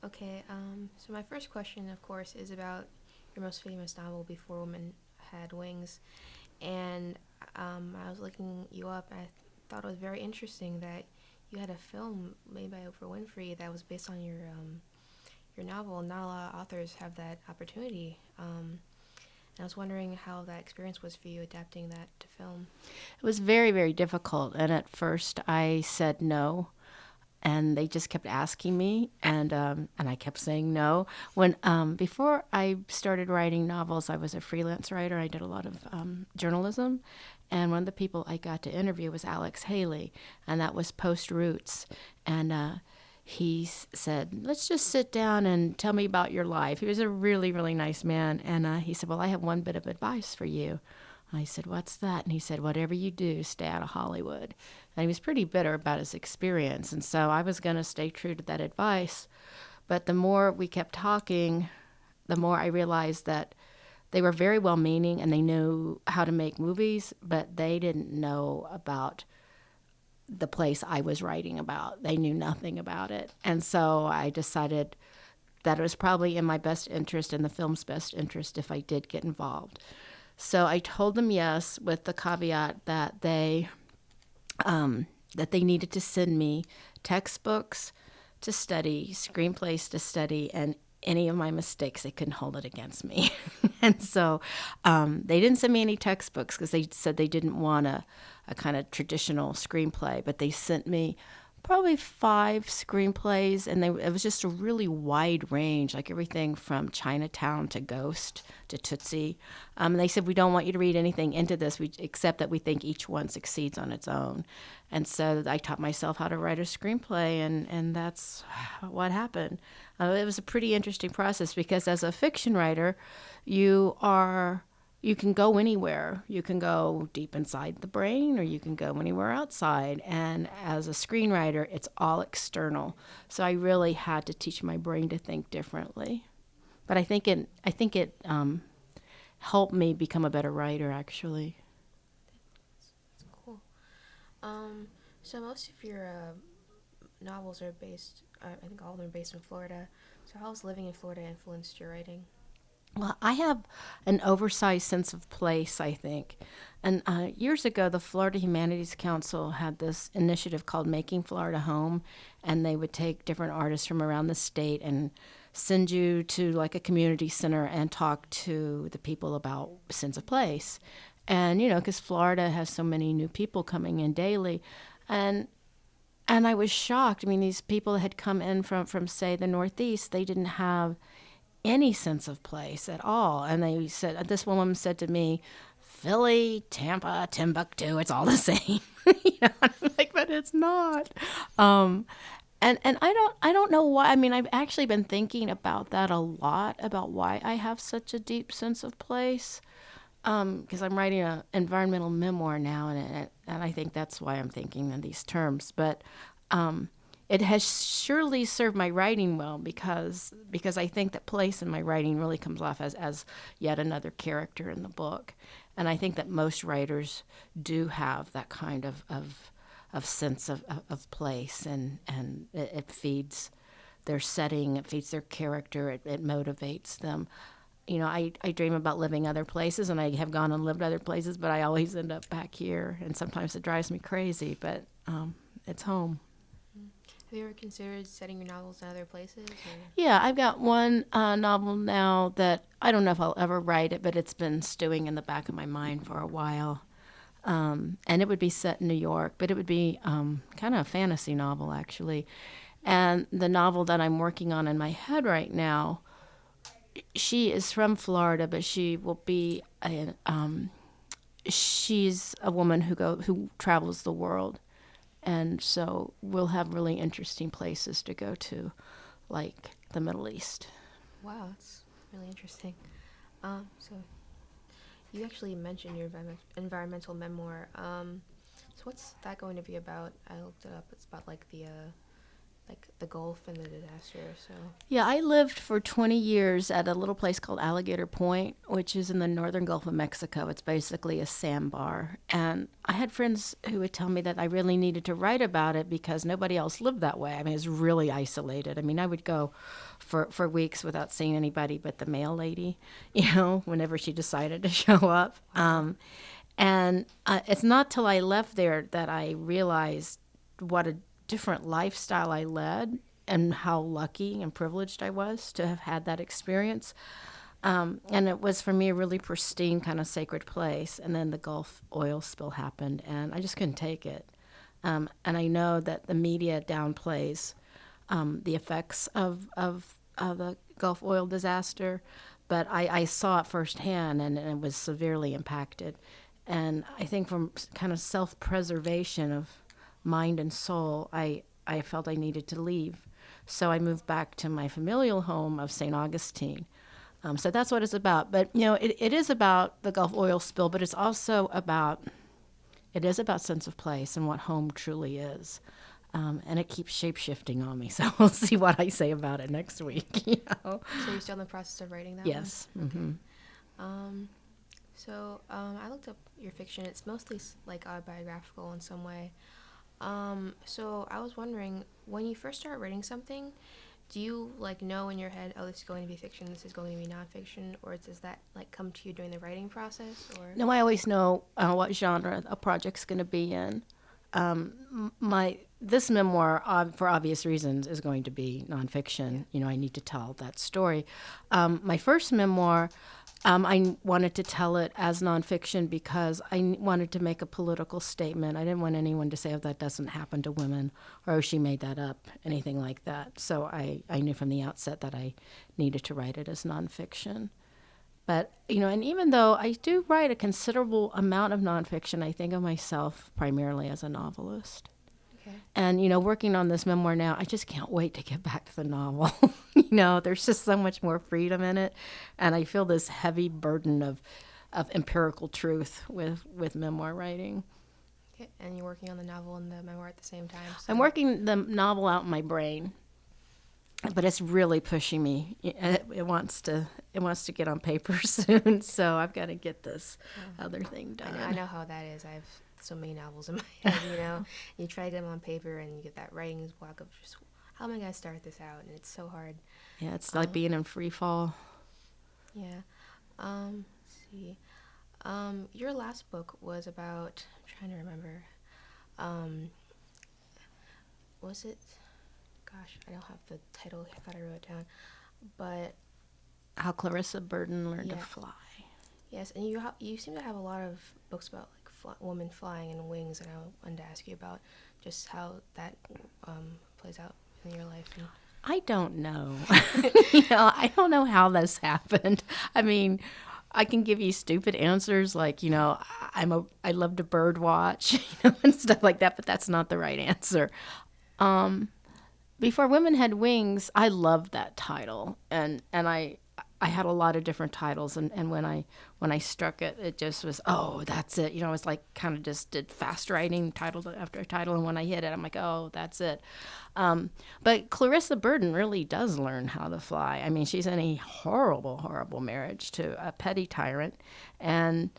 Okay, so my first question, of course, is about your most famous novel, Before Women Had Wings. And I was looking you up, and I thought it was very interesting that you had a film made by Oprah Winfrey that was based on your novel. Not a lot of authors have that opportunity. And I was wondering how that experience was for you adapting that to film. It was very, very difficult. And at first I said no. And they just kept asking me, and I kept saying no. When before I started writing novels, I was a freelance writer. I did a lot of journalism, and one of the people I got to interview was Alex Haley, and that was post Roots, and said, "Let's just sit down and tell me about your life." He was a really, really nice man, and he said, "Well, I have one bit of advice for you." I said, "What's that?" And he said, "Whatever you do, stay out of Hollywood." And he was pretty bitter about his experience. And so I was going to stay true to that advice. But the more we kept talking, the more I realized that they were very well meaning and they knew how to make movies, but they didn't know about the place I was writing about. They knew nothing about it. And so I decided that it was probably in my best interest and the film's best interest if I did get involved. So I told them yes, with the caveat that they needed to send me textbooks to study, screenplays to study, and any of my mistakes, they couldn't hold it against me. And so they didn't send me any textbooks because they said they didn't want a kind of traditional screenplay, but they sent me probably five screenplays, and it was just a really wide range, like everything from Chinatown to Ghost to Tootsie. And they said, "We don't want you to read anything into this, except that we think each one succeeds on its own." And so I taught myself how to write a screenplay, and that's what happened. It was a pretty interesting process because as a fiction writer, you are you can go anywhere. You can go deep inside the brain or you can go anywhere outside. And as a screenwriter, it's all external. So I really had to teach my brain to think differently. But I think it helped me become a better writer, actually. That's cool. Um, so most of your novels are based, I think all of them are based in Florida. So how has living in Florida influenced your writing? Well, I have an oversized sense of place, I think. And years ago, the Florida Humanities Council had this initiative called Making Florida Home, and they would take different artists from around the state and send you to like a community center and talk to the people about sense of place. And, because Florida has so many new people coming in daily. And and I was shocked. I mean, these people that had come in from say the Northeast, they didn't have any sense of place at all. And they said, this woman said to me, "Philly, Tampa, Timbuktu, it's all the same." I'm like, but it's not. Um, and I don't know why. I mean, I've actually been thinking about that a lot about why I have such a deep sense of place. Because I'm writing an environmental memoir now, and I think that's why I'm thinking in these terms. But it has surely served my writing well because I think that place in my writing really comes off as yet another character in the book, and I think that most writers do have that kind of sense of place, and it feeds their setting, it feeds their character, it motivates them. I dream about living other places, and I have gone and lived other places, but I always end up back here, and sometimes it drives me crazy, but it's home. Mm. Have you ever considered setting your novels in other places? Or Yeah, I've got one novel now that I don't know if I'll ever write it, but it's been stewing in the back of my mind for a while. And it would be set in New York, but it would be kind of a fantasy novel, actually. And the novel that I'm working on in my head right now, she is from Florida, but she's a woman who travels the world, and so we'll have really interesting places to go to, like the Middle East. wow, that's really interesting. So you actually mentioned your environmental memoir. So what's that going to be about? I looked it up. It's about like like the Gulf and the disaster. So Yeah, I lived for 20 years at a little place called Alligator Point, which is in the northern Gulf of Mexico. It's basically a sandbar. And I had friends who would tell me that I really needed to write about it because nobody else lived that way. I mean, it's really isolated. I mean, I would go for weeks without seeing anybody but the mail lady, whenever she decided to show up. And it's not till I left there that I realized what a different lifestyle I led and how lucky and privileged I was to have had that experience. And it was for me a really pristine kind of sacred place. And then the Gulf oil spill happened, and I just couldn't take it. And I know that the media downplays the effects of the Gulf oil disaster, but I saw it firsthand, and it was severely impacted. And I think from kind of self-preservation of mind and soul, I felt I needed to leave. So I moved back to my familial home of St. Augustine. So that's what it's about. But, it is about the Gulf oil spill, but it's also it is about sense of place and what home truly is. And it keeps shape-shifting on me. So we'll see what I say about it next week. So you're still in the process of writing that Yes. one? Mm-hmm. Okay. So I looked up your fiction. It's mostly like autobiographical in some way. So I was wondering, when you first start writing something, do you like know in your head, oh, this is going to be fiction, this is going to be nonfiction, or does that like come to you during the writing process? Or No, I always know what genre a project's going to be in. This memoir, for obvious reasons, is going to be nonfiction. I need to tell that story. My first memoir, I wanted to tell it as nonfiction because I wanted to make a political statement. I didn't want anyone to say, oh, that doesn't happen to women, or oh, she made that up, anything like that. So I knew from the outset that I needed to write it as nonfiction. But, and even though I do write a considerable amount of nonfiction, I think of myself primarily as a novelist. Okay. And, working on this memoir now, I just can't wait to get back to the novel. There's just so much more freedom in it. And I feel this heavy burden of empirical truth with memoir writing. Okay. And you're working on the novel and the memoir at the same time? So. I'm working the novel out in my brain, but it's really pushing me. It wants to get on paper soon, so I've got to get this other thing done. I know how that is. I have so many novels in my head, You try to get them on paper and you get that writing block of just, how am I going to start this out? And it's so hard. Yeah, it's like being in free fall. Yeah. Let's see. Your last book was about, I'm trying to remember, was it, gosh, I don't have the title, I thought I wrote it down, but How Clarissa Burden Learned to Fly. Yes, and you seem to have a lot of books about like women flying in wings, and I wanted to ask you about just how that plays out in your life. And I don't know. I don't know how this happened. I mean, I can give you stupid answers like, I love to bird watch, and stuff like that, but that's not the right answer. Before Women Had Wings, I loved that title, and I had a lot of different titles, and when I struck it, it just was, oh, that's it. It was like kind of just did fast writing title after title, and when I hit it, I'm like, oh, that's it. But Clarissa Burden really does learn how to fly. I mean, she's in a horrible, horrible marriage to a petty tyrant, and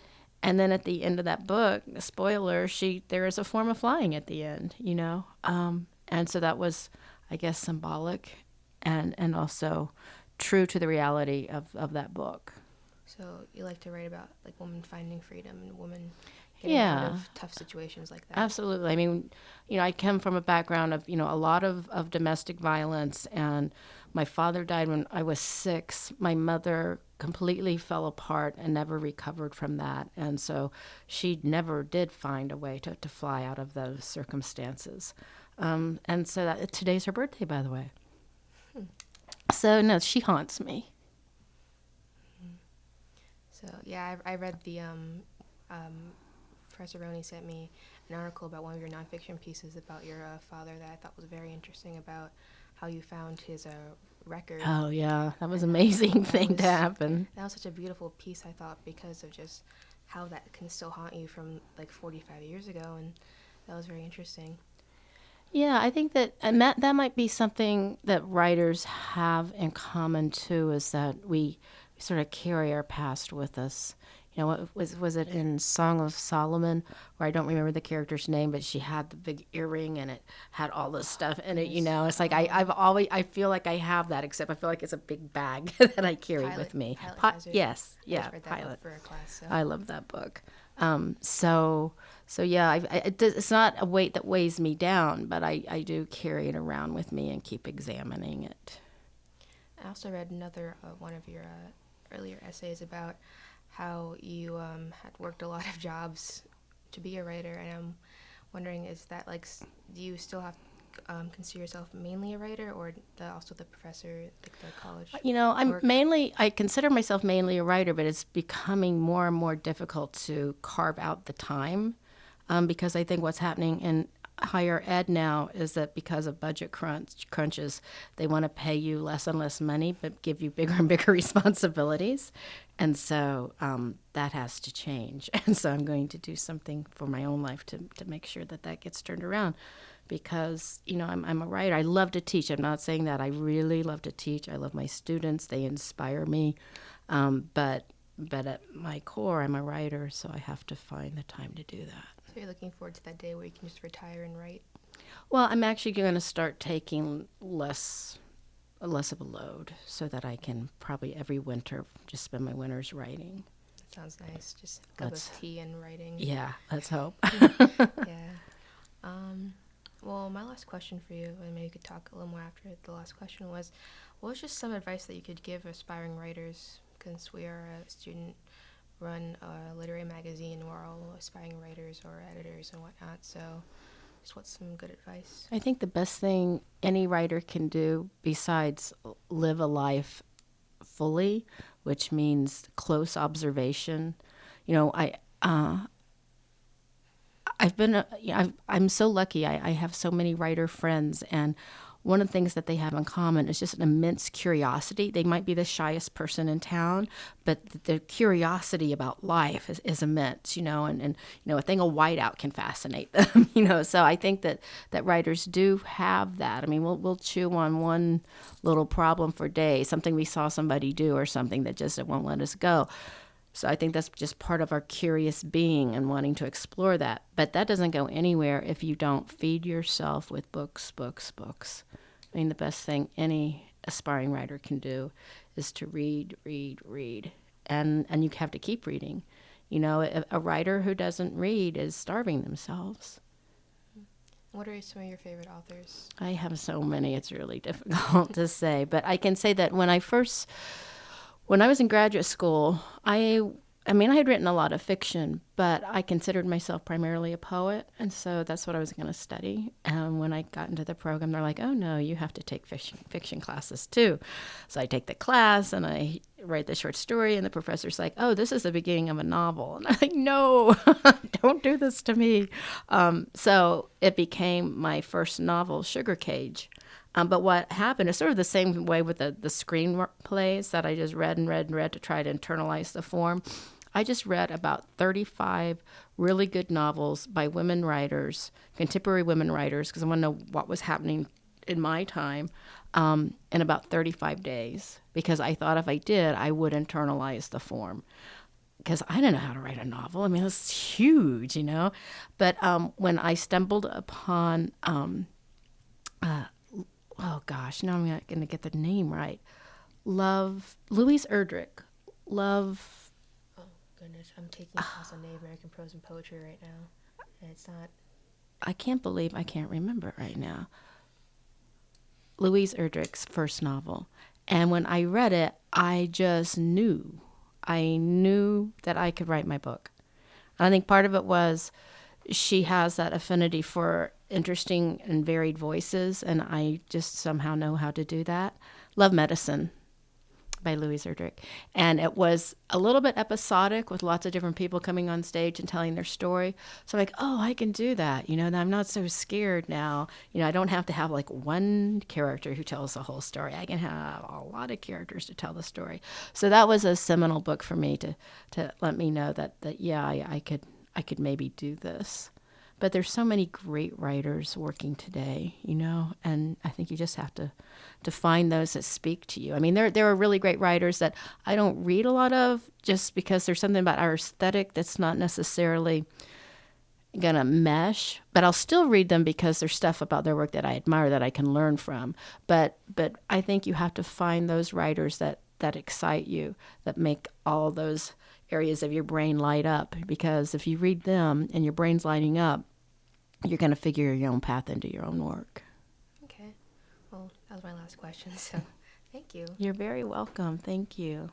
then at the end of that book, the spoiler, there is a form of flying at the end, and so that was, I guess, symbolic, and also true to the reality of that book. So you like to write about like women finding freedom and women getting out of tough situations like that. Absolutely. I mean, I come from a background of, a lot of domestic violence, and my father died when I was 6. My mother completely fell apart and never recovered from that. And so she never did find a way to fly out of those circumstances. And so today's her birthday, by the way. So, no, she haunts me. So, yeah, I read the, Professor Roney sent me an article about one of your nonfiction pieces about your father that I thought was very interesting, about how you found his record. Oh, yeah, that was an amazing thing to happen. That was such a beautiful piece, I thought, because of just how that can still haunt you from, like, 45 years ago, and that was very interesting. Yeah, I think that and that might be something that writers have in common too, is that we sort of carry our past with us. You know, what was it in Song of Solomon, where I don't remember the character's name, but she had the big earring and it had all this stuff in it. You Goodness. know, it's like I've always I feel like I have that, except I feel like it's a big bag that I carry Pilot with me. Pilot Hazard. Yes, I yeah, just read that book Pilot. for a class, so I love that book. So yeah, it's not a weight that weighs me down, but I do carry it around with me and keep examining it. I also read another one of your earlier essays about how you had worked a lot of jobs to be a writer, and I'm wondering, is that like, do you still have consider yourself mainly a writer, or also the professor, like the college You know, work? I consider myself mainly a writer, but it's becoming more and more difficult to carve out the time, because I think what's happening in higher ed now is that because of budget crunches, they want to pay you less and less money, but give you bigger and bigger responsibilities. And so that has to change. And so I'm going to do something for my own life to make sure that that gets turned around, because, you know, I'm a writer. I love to teach. I'm not saying that. I really love to teach. I love my students. They inspire me. But at my core, I'm a writer, so I have to find the time to do that. So you're looking forward to that day where you can just retire and write? Well, I'm actually going to start taking less of a load, so that I can probably every winter just spend my winters writing. That sounds nice. Just a cup of tea and writing. Yeah, let's hope. Yeah. Well, my last question for you, and maybe you could talk a little more after the last question, was, what was just some advice that you could give aspiring writers? Since we are a student-run literary magazine, we're all aspiring writers or editors and whatnot, so just what's some good advice? I think the best thing any writer can do, besides live a life fully, which means close observation. You know, I'm so lucky. I have so many writer friends, and one of the things that they have in common is just an immense curiosity. They might be the shyest person in town, but the curiosity about life is immense, you know, and you know, a thing of whiteout can fascinate them, you know. So I think that writers do have that. I mean, we'll chew on one little problem for days, something we saw somebody do or something that just it won't let us go. So I think that's just part of our curious being and wanting to explore that. But that doesn't go anywhere if you don't feed yourself with books, books, books. I mean, the best thing any aspiring writer can do is to read, read, read. And you have to keep reading. You know, a writer who doesn't read is starving themselves. What are some of your favorite authors? I have so many, it's really difficult to say. But I can say that when I was in graduate school, I mean, I had written a lot of fiction, but I considered myself primarily a poet, and so that's what I was going to study. And when I got into the program, they're like, "Oh no, you have to take fiction classes too." So I take the class and I write the short story, and the professor's like, "Oh, this is the beginning of a novel," and I'm like, "No, don't do this to me." So it became my first novel, Sugar Cage. But what happened is sort of the same way with the screenplays that I just read and read and read to try to internalize the form. I just read about 35 really good novels by women writers, contemporary women writers, because I want to know what was happening in my time, in about 35 days. Because I thought if I did, I would internalize the form. Because I didn't know how to write a novel. I mean, it's huge, you know. But when I stumbled upon oh gosh, now I'm not going to get the name right. Louise Erdrich. Oh goodness, I'm taking a class on Native American prose and poetry right now, and it's not. I can't believe I can't remember it right now. Louise Erdrich's first novel. And when I read it, I just knew. I knew that I could write my book. And I think part of it was she has that affinity for interesting and varied voices, and I just somehow know how to do that. Love Medicine by Louise Erdrich. And it was a little bit episodic with lots of different people coming on stage and telling their story. So I'm like, oh, I can do that. You know, and I'm not so scared now. You know, I don't have to have like one character who tells the whole story. I can have a lot of characters to tell the story. So that was a seminal book for me to let me know that yeah, I could maybe do this. But there's so many great writers working today, and I think you just have to find those that speak to you. I mean, there are really great writers that I don't read a lot of just because there's something about our aesthetic that's not necessarily going to mesh, but I'll still read them because there's stuff about their work that I admire that I can learn from. But I think you have to find those writers that excite you, that make all those areas of your brain light up, because if you read them and your brain's lighting up, you're going to figure your own path into your own work. Okay. Well, that was my last question, so thank you. You're very welcome. Thank you.